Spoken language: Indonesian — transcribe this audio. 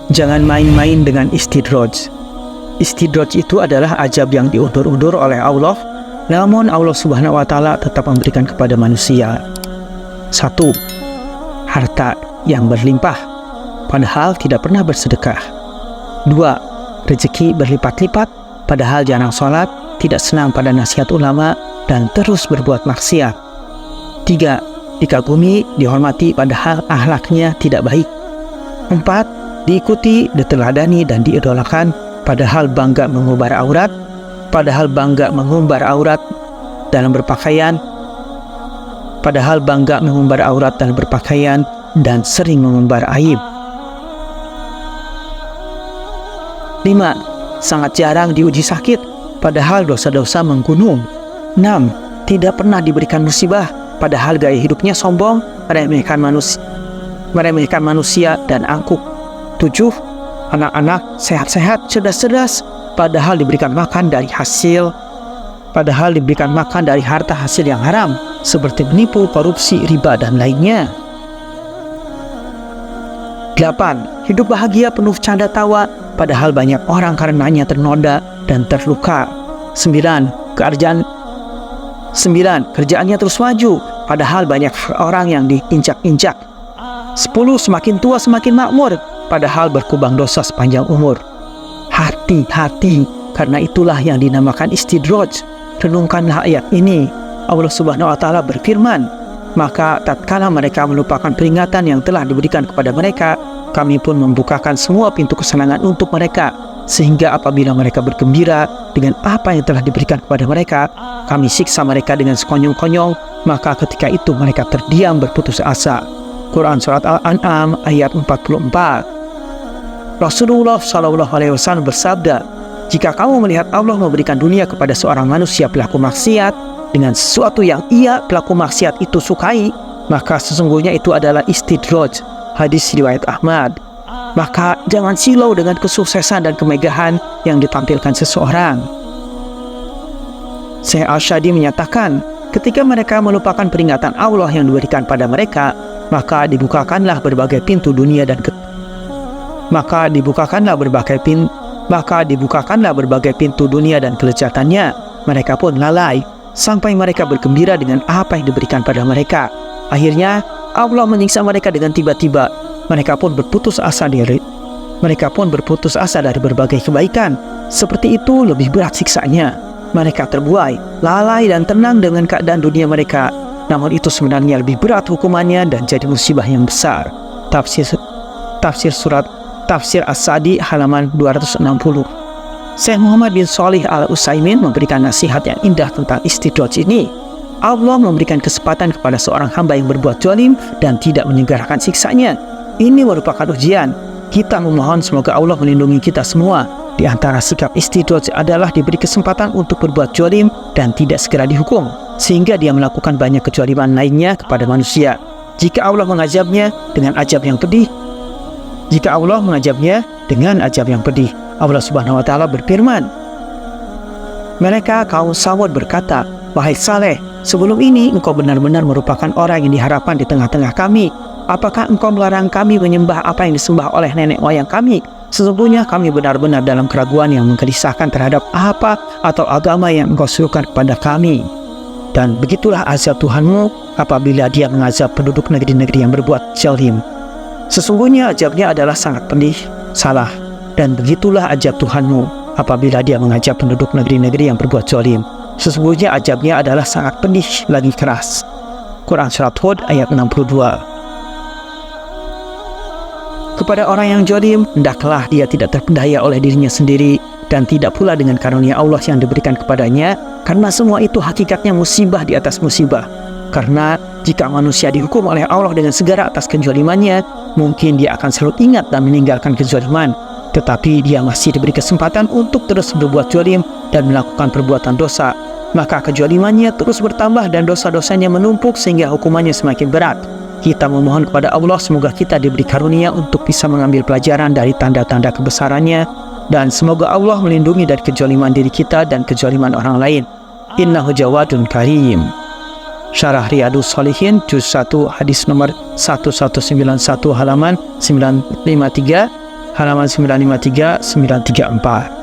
Jangan main-main dengan istidraj. Istidraj itu adalah ajab yang diundur-undur oleh Allah, namun Allah Subhanahu wa Ta'ala tetap memberikan kepada manusia. 1. Harta yang berlimpah, padahal tidak pernah bersedekah. 2. Rezeki berlipat-lipat, padahal jarang sholat, tidak senang pada nasihat ulama, dan terus berbuat maksiat. 3. Dikagumi, dihormati, padahal akhlaknya tidak baik. 4. Diikuti, diteladani, dan diidolakan, padahal bangga mengumbar aurat, dalam berpakaian, dan sering mengumbar aib. 5. Sangat jarang diuji sakit, padahal dosa-dosa menggunung. 6. Tidak pernah diberikan musibah, padahal gaya hidupnya sombong, meremehkan manusia dan angkuh. 7. Anak-anak sehat-sehat, cerdas-cerdas, padahal diberikan makan dari harta hasil yang haram, seperti menipu, korupsi, riba, dan lainnya. 8. Hidup bahagia penuh canda tawa, padahal banyak orang karenanya ternoda dan terluka. 9. Kerjaannya terus maju, padahal banyak orang yang diinjak-injak. 10. Semakin tua semakin makmur, padahal berkubang dosa sepanjang umur. Hati-hati, karena itulah yang dinamakan istidraj. Renungkanlah ayat ini. Allah Subhanahu wa Ta'ala berfirman, maka tatkala mereka melupakan peringatan yang telah diberikan kepada mereka, kami pun membukakan semua pintu kesenangan untuk mereka, sehingga apabila mereka bergembira dengan apa yang telah diberikan kepada mereka, kami siksa mereka dengan sekonyong-konyong, maka ketika itu mereka terdiam berputus asa. Quran Surat Al-An'am ayat 44. Rasulullah SAW bersabda, jika kamu melihat Allah memberikan dunia kepada seorang manusia pelaku maksiat dengan sesuatu yang ia pelaku maksiat itu sukai, maka sesungguhnya itu adalah istidraj. Hadis riwayat Ahmad. Maka jangan silau dengan kesuksesan dan kemegahan yang ditampilkan seseorang. Syekh Al-Shadi menyatakan, ketika mereka melupakan peringatan Allah yang diberikan pada mereka, maka dibukakanlah berbagai pintu dunia dan kelezatannya. Mereka pun lalai sampai mereka bergembira dengan apa yang diberikan pada mereka. Akhirnya Allah menyiksa mereka dengan tiba-tiba. Mereka pun berputus asa dari berbagai kebaikan. Seperti itu lebih berat siksanya. Mereka terbuai, lalai, dan tenang dengan keadaan dunia mereka. Namun itu sebenarnya lebih berat hukumannya dan jadi musibah yang besar. Tafsir As-Sa'di halaman 260. Syekh Muhammad bin Shalih Al-Utsaimin memberikan nasihat yang indah tentang istidraj ini. Allah memberikan kesempatan kepada seorang hamba yang berbuat zalim dan tidak menyegerakan siksanya. Ini merupakan ujian. Kita memohon semoga Allah melindungi kita semua. Di antara sikap istidraj adalah diberi kesempatan untuk berbuat zalim dan tidak segera dihukum, sehingga dia melakukan banyak kezaliman lainnya kepada manusia. Jika Allah mengazabnya dengan azab yang pedih, Allah Subhanahu wa Ta'ala berfirman, mereka kaum Samud berkata, wahai Saleh, sebelum ini engkau benar-benar merupakan orang yang diharapkan di tengah-tengah kami. Apakah engkau melarang kami menyembah apa yang disembah oleh nenek moyang kami? Sesungguhnya kami benar-benar dalam keraguan yang menggelisahkan terhadap apa atau agama yang engkau suruhkan kepada kami. Dan begitulah azab Tuhanmu apabila dia mengazab penduduk negeri-negeri yang berbuat zalim. Sesungguhnya azabnya adalah sangat pedih, salah. Dan begitulah azab Tuhanmu apabila dia mengazab penduduk negeri-negeri yang berbuat zalim. Sesungguhnya azabnya adalah sangat pedih lagi keras. Quran Surat Hud ayat 62. Kepada orang yang zalim, hendaklah dia tidak terpedaya oleh dirinya sendiri dan tidak pula dengan karunia Allah yang diberikan kepadanya, karena semua itu hakikatnya musibah di atas musibah. Karena jika manusia dihukum oleh Allah dengan segera atas kezalimannya, mungkin dia akan selalu ingat dan meninggalkan kezaliman. Tetapi dia masih diberi kesempatan untuk terus berbuat zalim dan melakukan perbuatan dosa, maka kezalimannya terus bertambah dan dosa-dosanya menumpuk sehingga hukumannya semakin berat. Kita memohon kepada Allah semoga kita diberi karunia untuk bisa mengambil pelajaran dari tanda-tanda kebesarannya, dan semoga Allah melindungi dari kezaliman diri kita dan kezaliman orang lain. Innahu Jawadun Karim. Syarah Riyadhus Shalihin juz 1 hadis nomor 1191 halaman 953, halaman 953, 934.